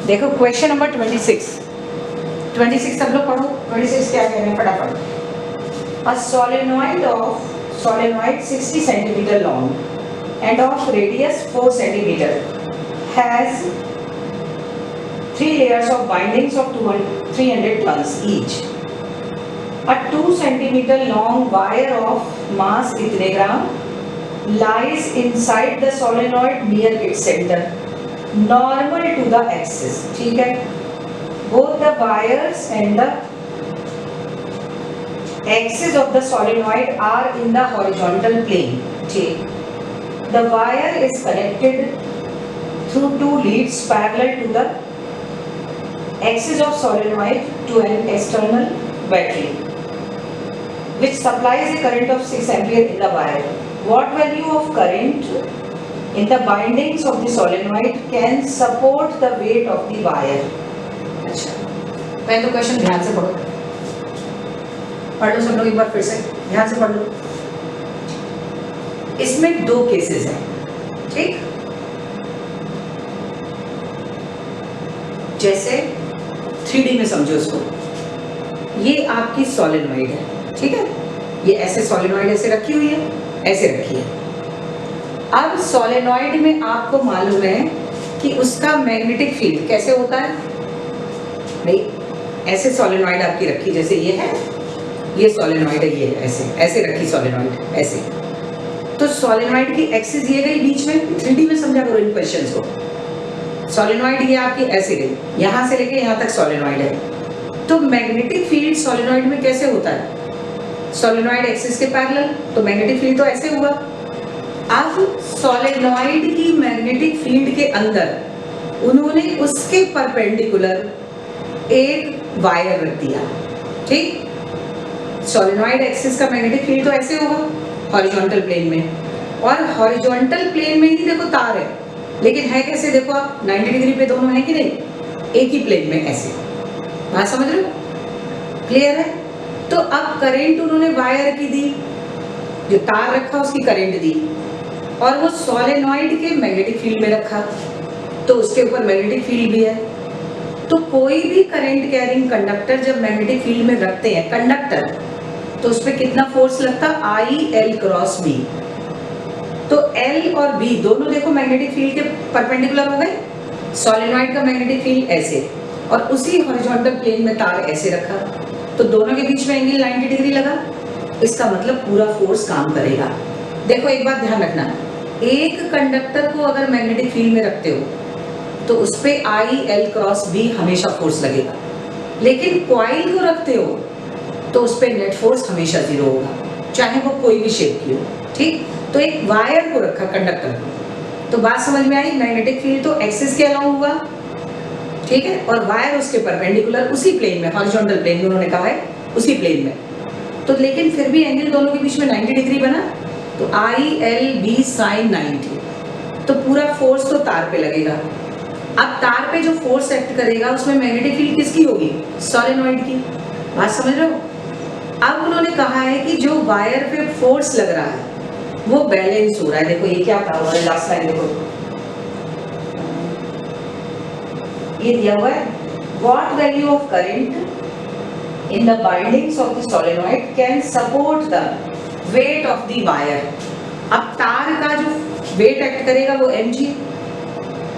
देखो question number 26 सब लोग पढ़ो। 26 क्या कह रहे हैं फटाफट। A solenoid 60 centimetre long end of radius 4 centimetre has 3 layers of bindings of 300 tons each. A 2 centimeter long wire of mass इतने ग्राम lies inside the solenoid near its center, normal to the axis. ठीक है, both the wires and the axis of the solenoid are in the horizontal plane. ठीक, the wire is connected through 2 leads parallel to the axis of solenoid to an external battery which supplies a current of 6 ampere in the wire. What value of current in the bindings of the solenoid can support the weight of the wire? अच्छा, पहले तो question ध्यान से पढ़ो सब लोग एक बार फिर से ध्यान से पढ़ लो। इसमें 2 केसेस हैं, ठीक। जैसे 3D में समझो इसको, ये आपकी सोलेनॉइड है, ठीक है। ये ऐसे सोलेनॉइड ऐसे रखी हुई है, ऐसे रखी है। अब सोलेनॉइड में आपको मालूम है कि उसका मैग्नेटिक फील्ड कैसे होता है। नहीं, ऐसे सोलेनॉइड आपकी रखी, जैसे ये है, ये सोलेनॉइड है, ये ऐसे ऐसे रखी सोलेनॉइड ऐसे। तो सोलेनॉइड की एक्सिस ये गई बीच में। 3D में समझा करो इन क्वेश्चंस को। सोलेनॉइड ये आपकी ऐसे गई, यहाँ से लेके यहाँ तक सोलेनॉइड है। तो मैग्नेटिक फील्ड सोलेनॉइड में कैसे होता है? सोलेनॉइड एक्सिस के पैरेलल, तो मैग्नेटिक फील्ड तो ऐसे हुआ। अब सोलेनॉइड की मैग्नेटिक फील्ड के अंदर उन्होंने उसके परपेंडिकुलर एक वायर रख दिया, ठीक। सोलेनॉइड एक्सिस का मैग्नेटिक फील्ड तो ऐसे होगा हॉरिजॉन्टल प्लेन में, और हॉरिजॉन्टल प्लेन में ही देखो तार है, लेकिन है कैसे? देखो आप 90 डिग्री पे दोनों है कि नहीं, एक ही प्लेन में ऐसे। बात समझ रहे हो? क्लियर है? तो अब करंट उन्होंने वायर की दी, जो तार रखा उसकी करंट दी, और वो सोलेनॉइड के मैग्नेटिक फील्ड में रखा, तो उसके ऊपर मैग्नेटिक फील्ड भी है। तो कोई भी करंट कैरिंग कंडक्टर जब मैग्नेटिक फील्ड में रखते हैं कंडक्टर, तो उस पर कितना फोर्स लगता? I/L cross B। तो L और B दोनों देखो मैग्नेटिक फील्ड के परपेंडिकुलर हो गए। सोलेनॉइड का मैग्नेटिक फील्ड ऐसे, और उसी हॉरिजॉन्टल प्लेन में तार ऐसे रखा, तो दोनों के बीच में एंगल 90 डिग्री लगा। इसका मतलब पूरा फोर्स काम करेगा। देखो एक बात ध्यान रखना, एक कंडक्टर को अगर मैग्नेटिक फील्ड में रखते हो तो उस पे I/L क्रॉस B हमेशा फोर्स लगेगा, लेकिन कॉइल को रखते हो तो उस पे नेट फोर्स हमेशा 0 होगा, चाहे वो कोई भी शेप की हो, ठीक। तो एक वायर को रखा कंडक्टर को, तो बात समझ में आई। मैग्नेटिक फील्ड तो एक्सिस के अलाउंग हुआ, ठीक है, और वायर उसके परपेंडिकुलर उसी प्लेन में, हॉरिजॉन्टल प्लेन में उन्होंने कहा है, उसी प्लेन में। तो लेकिन फिर भी एंगल दोनों के बीच में 90 डिग्री बना, तो I/L/B sin 90, तो पूरा फोर्स तो तार पे लगेगा। अब तार पे जो फोर्स एक्ट करेगा उसमें मैग्नेटिक फील्ड किसकी होगी? सोलेनॉइड की। बात समझ रहे हो? अब उन्होंने कहा है कि जो वायर पे फोर्स लग रहा है वो बैलेंस हो रहा है। देखो ये क्या कहा हुआ है, लास्ट लाइन देखो, ये दिया हुआ है, what value of current in the bindings of the solenoid can support the weight of the wire. अब तार का जो वेट एक्ट करेगा वो mg,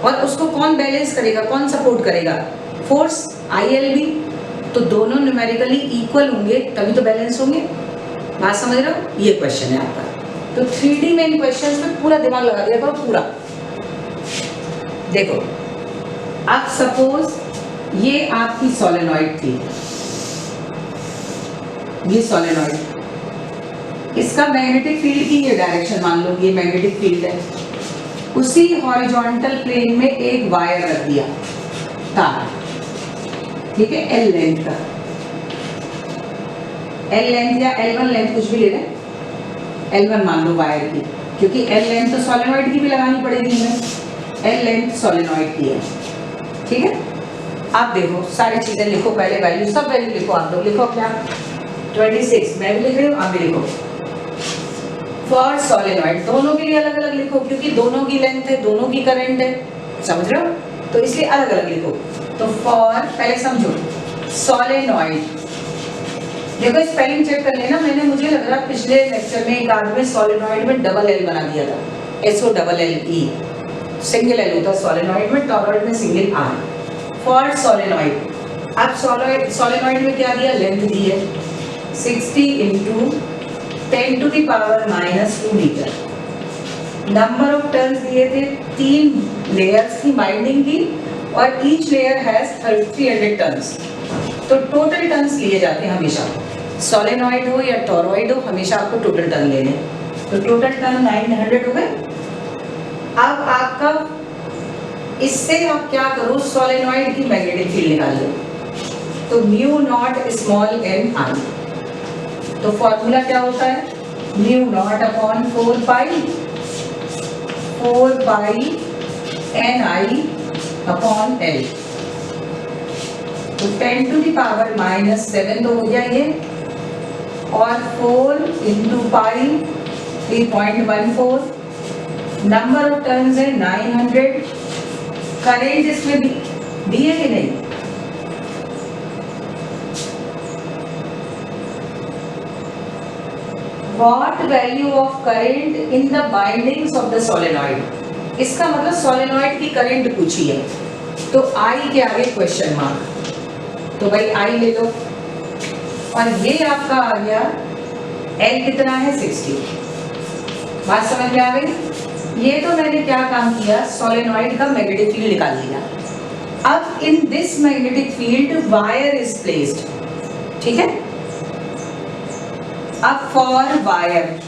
और उसको कौन बैलेंस करेगा, कौन सपोर्ट करेगा? Force I/L/B। तो दोनों न्यूमेरिकली इक्वल होंगे तभी तो बैलेंस होंगे। बात समझ रहे हो? ये क्वेश्चन है आपका। तो 3D में इन क्वेश्चंस में पूरा दिमाग लगा दिया करो पूरा। देखो अब सपोज ये आपकी सोलेनॉइड थी, ये सोलेनॉइड, इसका मैग्नेटिक फील्ड की ये डायरेक्शन मान लो, ये मैग्नेटिक फील्ड है। उसी हॉरिजॉन्टल प्लेन में एक वायर रख दिया तार, ठीक है, L लेंथ का, L लेंथ या L1 लेंथ कुछ भी ले लें, L1 मान लो वायर की, क्योंकि L लेंथ तो सोलेनॉइड की भी लगानी पड़ेगी हमें। L लेंथ सोलेनॉइड की है, ठीक है। आप देखो सारी चीजें लिखो, पहले वैल्यू, सब वैल्यू लिखो। आप लोग लिखो क्या? 26 मैं भी लिख रही हूँ, आप भी लिखो। फॉर सोलेनॉइड दोनों के लिए अलग अलग लिखो, क्योंकि दोनों की लेंथ है, दोनों की करंट है, समझ रहे हो? तो इसलिए अलग अलग लिखो। तो फॉर, पहले समझो, सोलेनॉइड, देखो स्पेलिंग चेक कर लेना। मुझे लग रहा पिछले लेक्चर में एक आदमी सोलेनॉइड में डबल एल बना दिया था, SOLLE, सिंगल एल होता सोलेनॉइड में, टॉरॉइड में सिंगल आर। फॉर सोलेनॉइड, अब सोलेनॉइड में क्या दिया, लेंथ दी है 60 × 10⁻⁻2 मीटर। नंबर ऑफ टर्न्स दिए थे, 3 लेयर्स की बाइंडिंग की, और ईच लेयर हैज 300 टर्न्स। तो टोटल टर्न्स लिए जाते हैं हमेशा, सोलेनॉइड हो या टॉरॉइड हो, हमेशा आपको टोटल टर्न लेने। तो टोटल टर्न 900 हो गए। अब आपका इससे आप क्या करो, सोलेनॉइड की मैग्नेटिक फील्ड निकाल लो। तो μ0 n I, तो फॉर्मूला क्या होता है, μ0/4 पाई NI/L। तो 10⁻⁻7 तो हो गया ये, और 4 × पाई 3.14, नंबर ऑफ टर्न्स है 900। करेंट इसमें दी है कि नहीं, What value of current in the bindings of the solenoid? इसका मतलब सोलेनॉइड की करंट पूछी है, तो I के आगे क्वेश्चन मार्क, तो भाई I ले लो। और ये आपका आ गया L कितना है, 60। बात समझ में आ गई? ये तो मैंने क्या काम किया, सोलेनॉइड का मैग्नेटिक फील्ड निकाल लिया। अब in this magnetic field wire is placed, ठीक है। अब फॉर वायर,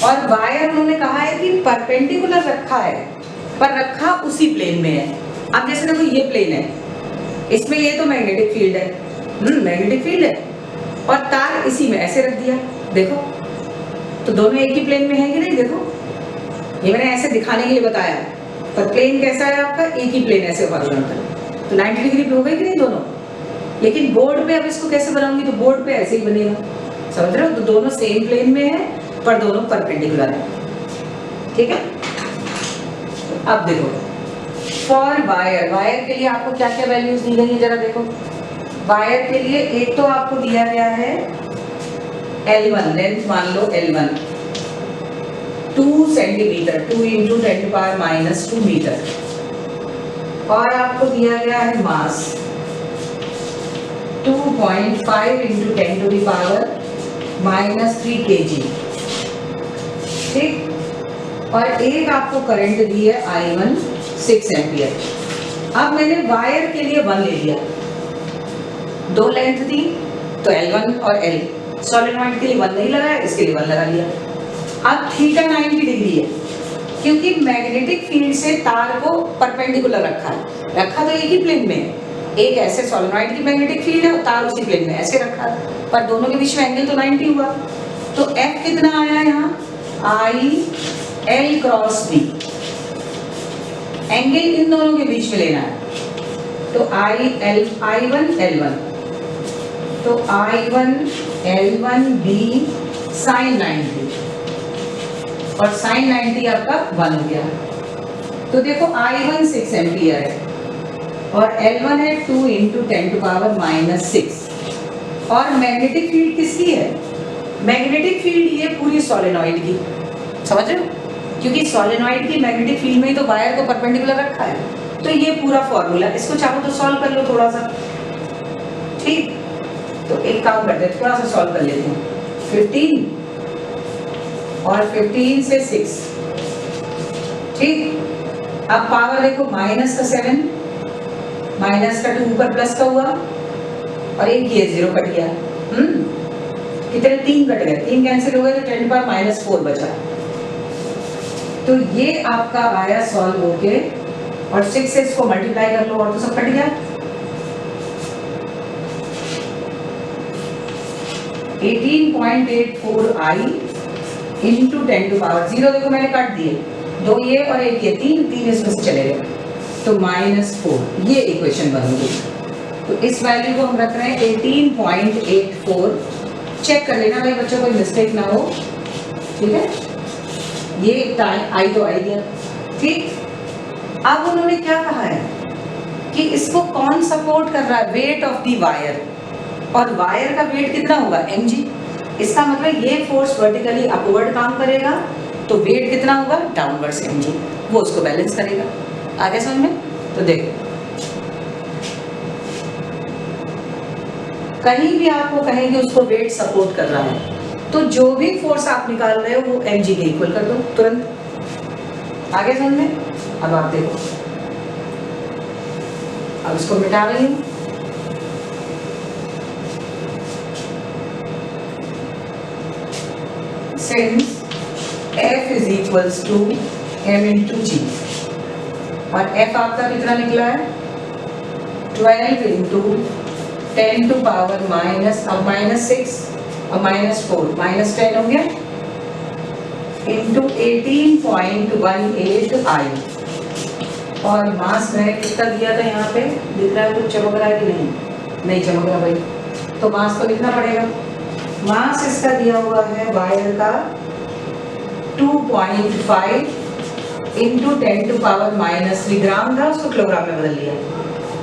और वायर उन्होंने कहा है कि परपेंडिकुलर रखा है, पर रखा उसी प्लेन में है। अब जैसे देखो ये प्लेन है, इसमें ये तो मैग्नेटिक फील्ड है, मैग्नेटिक फील्ड है, और तार इसी में ऐसे रख दिया, देखो तो दोनों एक ही प्लेन में है कि नहीं। देखो ये मैंने ऐसे दिखाने के लिए बताया, पर प्लेन कैसा है आपका, एक ही प्लेन ऐसे हॉरिजॉन्टल, तो 90 डिग्री पे हो गई कि नहीं दोनों। लेकिन बोर्ड पे अब इसको कैसे बनाऊंगी, तो बोर्ड पे ऐसे ही बनेगा, समझ रहे हो। तो दोनों सेम प्लेन में है, पर दोनों परपेंडिकुलर है, ठीक है। अब देखो फॉर वायर, वायर के लिए आपको क्या क्या वैल्यूज दी गई है, जरा देखो। वायर के लिए एक तो आपको दिया गया है L1, लेंथ मान लो L1 2 सेंटीमीटर, 2 × 10⁻⁻2 मीटर, और आपको दिया गया है मास 2.5 × 10⁻⁻3 kg, ठीक। और एक आपको करंट दी है I1 6 एम्पियर। अब मैंने वायर के लिए 1 ले लिया, 2 लेंथ दी, तो L1 और L। सोलेनॉइड के लिए 1 नहीं लगाया, इसके लिए 1 लगा लिया। अब थीटा 90 डिग्री है, क्योंकि मैग्नेटिक फील्ड से तार को परपेंडिकुलर रखा है, रखा तो एक ही प्लेन में है। एक ऐसे सोलेनॉइड की मैग्नेटिक फील्ड है और तार उसी प्लेन में ऐसे रखा है, पर दोनों के बीच में एंगल तो 90 हुआ। तो F कितना आया यहाँ, I L × B, angle in दोनों के बीच में लेना है। तो I1 L1, तो I1 L1 B sin 90, और sin 90 आपका 1 हो गया। तो देखो I1 6 एम्पियर है, और L1 है 2 × 10⁻⁻6, और मैग्नेटिक फील्ड किसकी है, मैग्नेटिक फील्ड ये पूरी सोलेनॉइड की, समझ रहे हो, क्योंकि सोलेनॉइड की मैग्नेटिक फील्ड में ही तो वायर को परपेंडिकुलर रखा है। तो ये पूरा फॉर्मूला, इसको चाहो तो सॉल्व कर लो थोड़ा सा, ठीक। तो एक काम करते हैं, थोड़ा सा सॉल्व कर लेते हैं। 15 और 15 से 6, ठीक। अब पावर देखो, माइनस का 7, माइनस का 2 ऊपर प्लस का हुआ, और एक ये 0 कट गया, कितने 3 कट गए, 3 कैंसिल हो गए, तो 10⁻⁻4 बचा। तो ये आपका आया सॉल्व होके, और 6 से इसको मल्टीप्लाई कर लो, और तो सब कट गया। 18.84 I × 10⁻0, देखो मैंने काट दिए, 2 ये और एक ये, 3 इसमें से चले गए, तो -4, ये इक्वेशन बनूंगी। तो इस वैल्यू को हम रख रहे हैं 18.84। चेक कर लेना भाई बच्चों, कोई मिस्टेक ना हो, ठीक है। ये आई तो आई गया। ठीक। अब उन्होंने क्या कहा है कि इसको कौन सपोर्ट कर रहा है, वेट ऑफ द वायर, और वायर का वेट कितना होगा mg। इसका मतलब ये फोर्स वर्टिकली अपवर्ड काम करेगा तो वेट कितना होगा डाउनवर्ड्स mg, वो उसको बैलेंस करेगा। आगे समझ में? तो देखो कहीं भी आपको कहेंगे उसको वेट सपोर्ट कर रहा है तो जो भी फोर्स आप निकाल रहे हो वो mg के इक्वल कर दो तुरंत। आगे समझ में? अब आप देखो, अब इसको मिटा रही हूं। Since F is equals to m into g, और F आपका कितना निकला है 12 into 10 to power माइनस, अब -6 और -4 -10 हो गया into 18.18 I, और मास मैंने कितना दिया था यहाँ पे, दिख रहा है कुछ चमक रहा है कि नहीं? नहीं चमक रहा भाई, तो मास को लिखना पड़ेगा। मास इसका दिया हुआ है वायर का 2.5 इंटू 10 टू पावर -3 ग्राम था, उसको किलोग्राम में बदल लिया,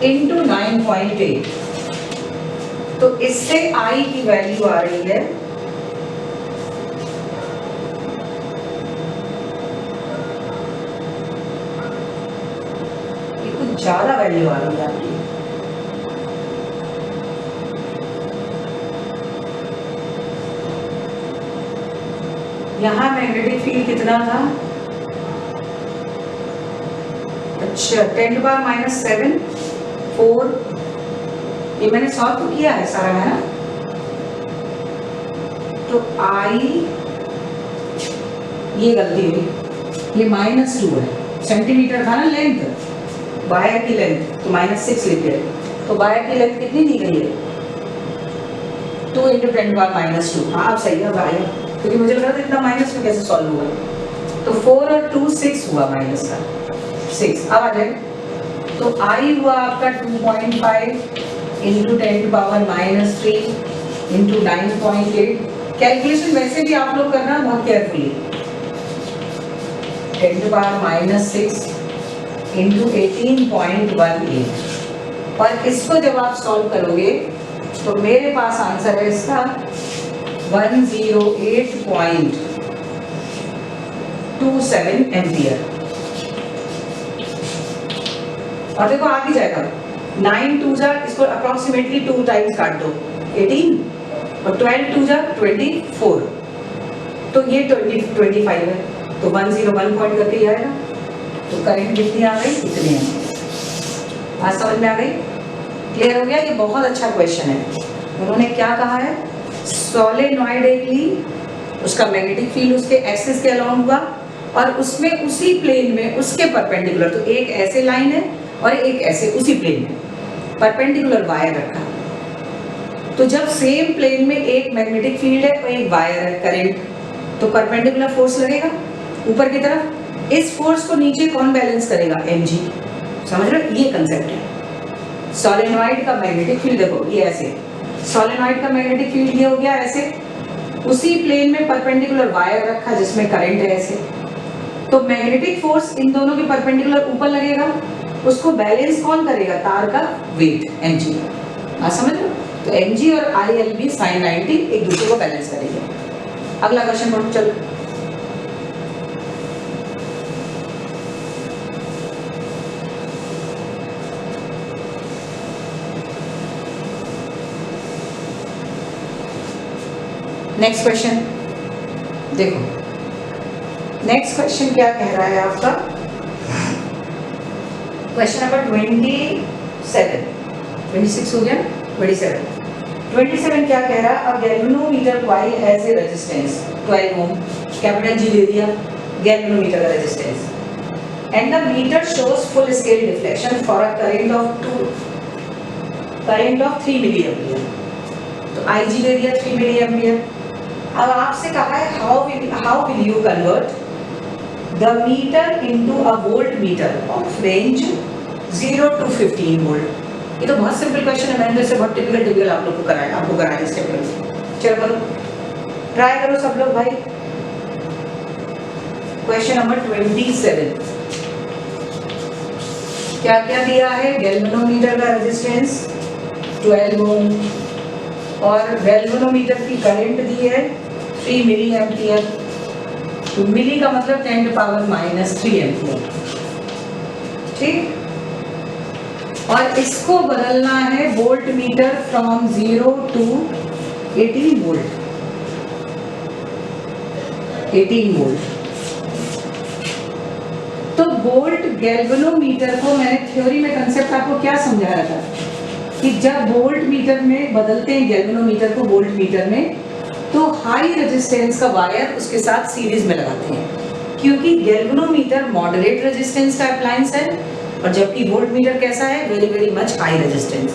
इंटू 9.8। तो इससे I की वैल्यू आ रही है कुछ ज्यादा वैल्यू आ रही है आपकी। यहाँ मैग्नेटिक फील्ड कितना था? अच्छा 10 to power -7 4, ये मैंने सॉल्व तो किया है सारा, है ना? तो I, ये गलती हुई, ये -2 है, सेंटीमीटर था ना लेंथ, वायर की लेंथ, तो -6 लिख गए। तो वायर की लेंथ कितनी दी गई है 2 × 10⁻²। हाँ अब सही है, अब आया, क्योंकि मुझे लग रहा था इतना माइनस में कैसे सॉल्व होगा। तो 4 और 2 6 हुआ माइनस का 6। अब आ जाए तो I हुआ आपका 2.5 into 10 to power -3 into 9.8। Calculation वैसे भी आप लोग करना बहुत केयरफुली, 10 टू पावर -6 इंटू 18.18, और इसको जब आप सॉल्व करोगे तो मेरे पास आंसर है इसका 108.27 एम्पियर। और देखो आ भी जाएगा 9 2 जा, इसको अप्रोक्सीमेटली 2 टाइम्स काट दो 18, और 12 2 जा 24, तो ये 25 है, तो 101 पॉइंट करके ही आएगा। तो करंट कितनी आ गई? इतनी है। बात समझ में आ गई? क्लियर हो गया? ये बहुत अच्छा क्वेश्चन है। उन्होंने क्या कहा है, सोलेनॉइडली उसका मैग्नेटिक फील्ड उसके एक्सिस के अलोंग हुआ, और उसमें उसी प्लेन में उसके परपेंडिकुलर, तो एक ऐसे लाइन है और एक ऐसे उसी प्लेन में परपेंडिकुलर वायर रखा। तो जब सेम प्लेन में एक मैग्नेटिक फील्ड है और एक वायर है करंट, तो परपेंडिकुलर फोर्स लगेगा ऊपर की तरफ। इस फोर्स को नीचे कौन बैलेंस करेगा? mg। समझ रहे हो? ये कंसेप्ट है। सोलेनॉइड का मैग्नेटिक फील्ड देखो ये ऐसे, सोलेनॉइड का मैग्नेटिक फील्ड ये हो गया ऐसे, उसी प्लेन में परपेंडिकुलर वायर रखा जिसमें करंट है ऐसे, तो मैग्नेटिक फोर्स इन दोनों के परपेंडिकुलर ऊपर लगेगा, उसको बैलेंस कौन करेगा? तार का वेट mg। आप समझ लो? तो mg और ILB sin 90 एक दूसरे को बैलेंस करेंगे। अगला क्वेश्चन पढ़ो, चलो। नेक्स्ट क्वेश्चन देखो, नेक्स्ट क्वेश्चन क्या कह रहा है आपका? क्वेश्चन नंबर 26 हो गया, 27 क्या कह रहा है? A galvanometer coil has a resistance 12 ohm, capital G दे दिया गैल्वेनोमीटर का resistance, and the meter shows full scale deflection for a current of 3 milli ampere. तो IG दे दिया 3 मिली एम्पियर। अब आपसे कहा है how will you convert the meter into a volt meter of range 0 to 15 volt. ये तो बहुत सिंपल क्वेश्चन है, मैंने जैसे बहुत टिपिकल आप लोग को कराया, आपको कराया इस चैप्टर में। चलो करो, ट्राई करो सब लोग भाई। क्वेश्चन नंबर 27 क्या क्या दिया है, गैल्वेनोमीटर का रेजिस्टेंस 12 ओम और गैल्वेनोमीटर की करंट दी है 3 मिली एम्पियर। तो मिली का मतलब 10⁻³ एम्पियर, ठीक। और इसको बदलना है volt meter from 0 to 18 volt, 18 volt. तो वोल्ट गैल्वेनोमीटर को मैंने थ्योरी में कंसेप्ट आपको क्या समझाया था कि जब वोल्ट मीटर में बदलते हैं गैल्वेनोमीटर को वोल्ट मीटर में, तो हाई रेजिस्टेंस का वायर उसके साथ सीरीज में लगाते हैं, क्योंकि गैल्वेनोमीटर मॉडरेट रेजिस्टेंस का अप्लायंस है और जबकि वोल्ट मीटर कैसा है, very very much high resistance.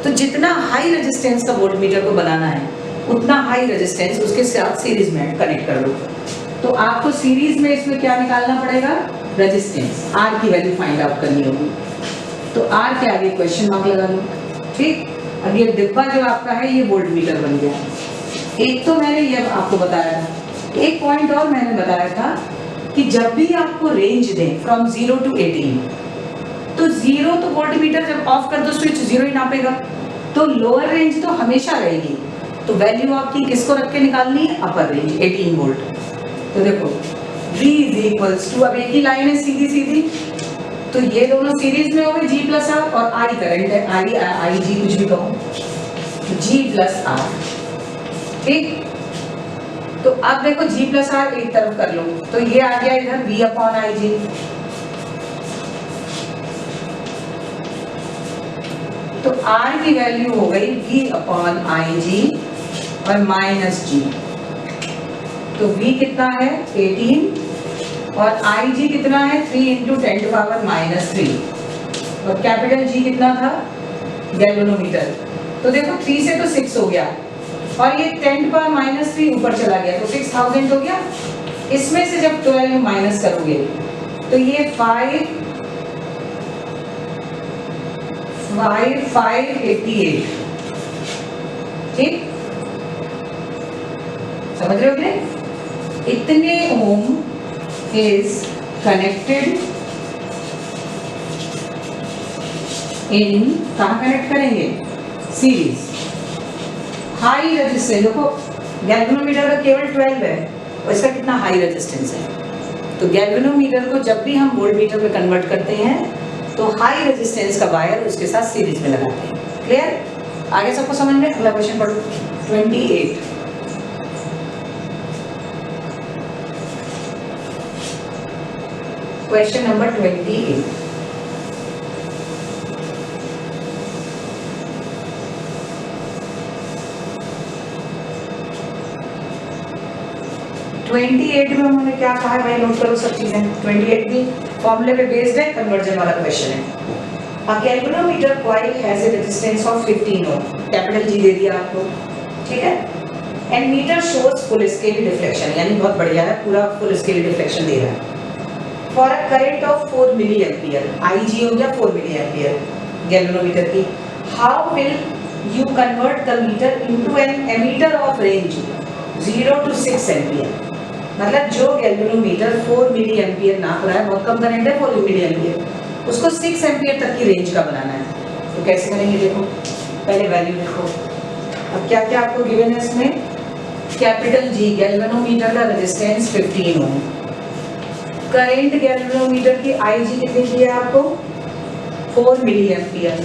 तो जितना हाई रेजिस्टेंस का वोल्ट मीटर को बनाना है उतना हाई रेजिस्टेंस उसके साथ सीरीज में कनेक्ट कर लो। तो आपको सीरीज में इसमें क्या निकालना पड़ेगा, रेजिस्टेंस, आर की वैल्यू फाइंड आउट करनी होगी। तो आर के आगे क्वेश्चन मार्क लगा लो, ठीक। अब ये डिब्बा जो आपका है ये वोल्ट मीटर बन गया। एक तो मैंने ये आपको बताया था, एक पॉइंट और मैंने बताया था कि जब भी आपको रेंज दें फ्रॉम 0 टू 18, तो 0 तो वोल्ट मीटर जब ऑफ कर दो स्विच 0 ही नापेगा, तो लोअर रेंज तो हमेशा रहेगी। तो वैल्यू आपकी किसको रख के निकालनी है, अपर रेंज 18 वोल्ट। तो देखो V इज अब एक ही लाइन है सीधी सीधी, तो ये दोनों सीरीज में हो गए G प्लस R, और I करंट है, I G कुछ भी कहो, G प्लस R, ठीक। तो अब देखो G प्लस R एक तरफ कर लो, तो ये आ गया इधर V अपॉन आई जी। तो R की वैल्यू हो गई V अपॉन आई जी और माइनस G। तो V कितना है 18 और आई जी कितना है 3 इंटू 10⁻³ और कैपिटल G कितना था गैल्वेनोमीटर। तो देखो 3 से तो 6 हो गया और ये 10⁻³ ऊपर चला गया तो 6000 हो गया। इसमें से जब 12 माइनस करोगे तो ये 588, ठीक, समझ रहे हो कि नहीं? इतने ओम is connected in, कहाँ कनेक्ट करेंगे, सीरीज। हाई रेजिस्टेंस, देखो गैल्वेनोमीटर का केवल 12 है और इसका कितना हाई रेजिस्टेंस है। तो गैल्वेनोमीटर को जब भी हम वोल्ट मीटर में कन्वर्ट करते हैं तो हाई रेजिस्टेंस का वायर उसके साथ सीरीज में लगाते हैं। क्लियर? आगे सबको समझ में? अगला क्वेश्चन पढ़ो 28। Question number 28। में उन्होंने क्या कहा है भाई, नोट करो सब चीजें। 28 भी फॉर्मूले पे बेस्ड है, कन्वर्जन वाला क्वेश्चन है। A galvanometer coil has a resistance of 15 ohm, capital G दे दिया आपको, ठीक है। And meter shows full scale deflection, यानी बहुत बढ़िया है, पूरा फुल स्केल डिफ्लेक्शन दे रहा है। For a current of 4 milli ampere, IG हो गया 4 मिली एम्पियर गैल्वेनोमीटर की। How will you convert the meter into an ammeter of range 0 to 6 ampere. मतलब जो गैल्वेनोमीटर 4 मिली एम्पियर नाप रहा है, बहुत कम करंट है 4 मिली एम्पियर, उसको 6 एम्पियर तक की रेंज का बनाना है। तो कैसे करेंगे, देखो पहले वैल्यू लिखो। अब क्या क्या आपको गिवन है इसमें, कैपिटल G गैल्वेनोमीटर का रेजिस्टेंस 15 ओम, करंट गैल्वेनोमीटर की IG कितनी दी है आपको 4 मिली एम्पियर,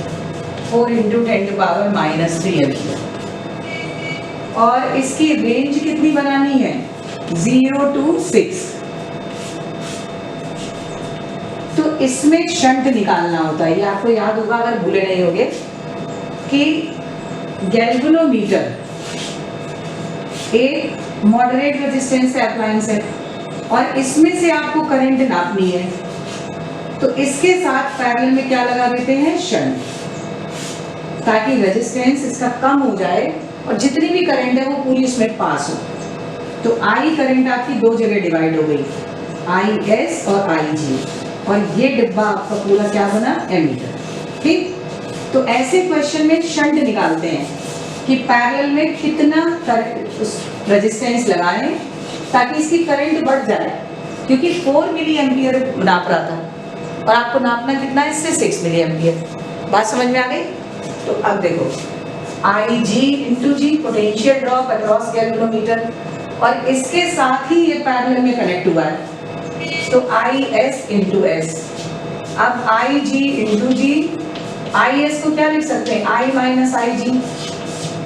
4 इंटू 10⁻³ एम्पियर, और इसकी रेंज कितनी बनानी है 0 to 6। तो इसमें शंट निकालना होता है, ये आपको याद होगा अगर भूले नहीं होगे कि गैल्वेनोमीटर एक मॉडरेट रेजिस्टेंस से अप्लायंस है और इसमें से आपको करंट नापनी है, तो इसके साथ पैरेलल में क्या लगा देते हैं, शंट, ताकि रेजिस्टेंस इसका कम हो जाए और जितनी भी करंट है वो पूरी इसमें पास हो। तो I करंट आपकी दो जगह डिवाइड हो गई, IS और IG, और ये डिब्बा आपका पूरा क्या बना, एमीटर, ठीक। तो ऐसे क्वेश्चन में शंट निकालते हैं कि पैरेलल में कितना रेजिस्टेंस लगाएं ताकि इसकी करंट बढ़ जाए, क्योंकि 4 मिली एम्पियर नाप रहा था और आपको नापना कितना है इससे 6 मिली एम्पियर। बात समझ में आ गई? तो अब देखो IG इंटू जी पोटेंशियल ड्रॉप अक्रॉस गैल्वेनोमीटर, और इसके साथ ही ये पैरेलल में कनेक्ट हुआ है तो IS इंटू S। अब IG इंटू जी, IS को क्या लिख सकते हैं I माइनस IG,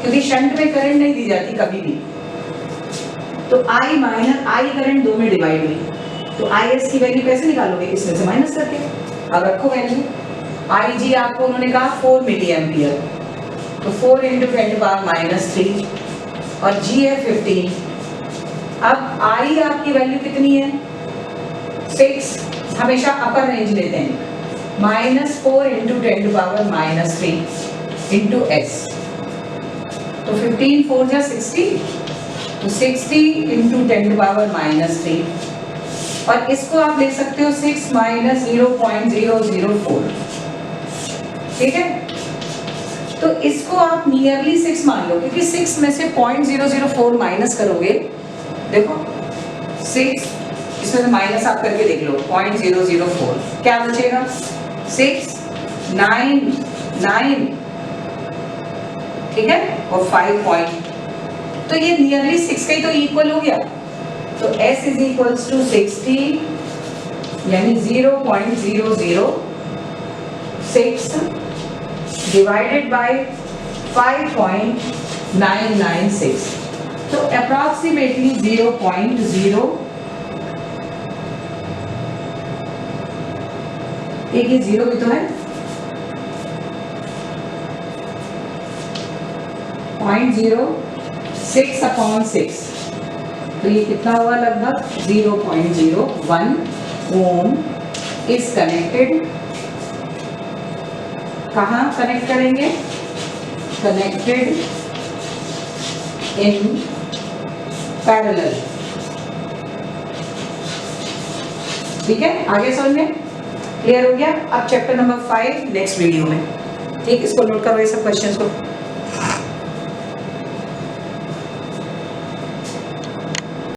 क्योंकि शंट में करंट नहीं दी जाती कभी भी, तो I माइनस I करंट दो में डिवाइड हुई तो IS की वैल्यू कैसे निकालोगे, इसमें से माइनस करके। अब रखो वैल्यू, IG आपको उन्होंने कहा 4 मिली एम्पियर, तो 4 इंटू 10⁻³ और G है 15। अब I आपकी वैल्यू कितनी है 6, हमेशा अपर रेंज लेते हैं, -4 इंटू 10⁻³ इंटू S, तो 15 4 जा 60, तो 60 इंटू 10⁻³ और इसको आप ले सकते हो 6 माइनस 0.004, ठीक है। तो इसको आप नियरली 6 मान लो, क्योंकि 6 में से 0.004 माइनस करोगे, देखो 6 इसमें से माइनस आप करके देख लो 0.004 क्या बचेगा 6 9 9, ठीक है, और 5 पॉइंट, तो ये नियरली 6 का ही तो इक्वल हो गया। तो S इज इक्वल्स टू 60 यानी 0.006 डिवाइडेड बाय 5.996, तो अप्रॉक्सीमेटली 0.0, एक ही 0 भी तो है, 0.06/6, तो ये कितना हुआ लगभग 0.01 ओम इज कनेक्टेड। कहाँ कनेक्ट करेंगे, कनेक्टेड इन पैरेलल, ठीक है। आगे समझ में क्लियर हो गया? अब चैप्टर नंबर 5 नेक्स्ट वीडियो में, ठीक, इसको नोट करो ये सब क्वेश्चंस को।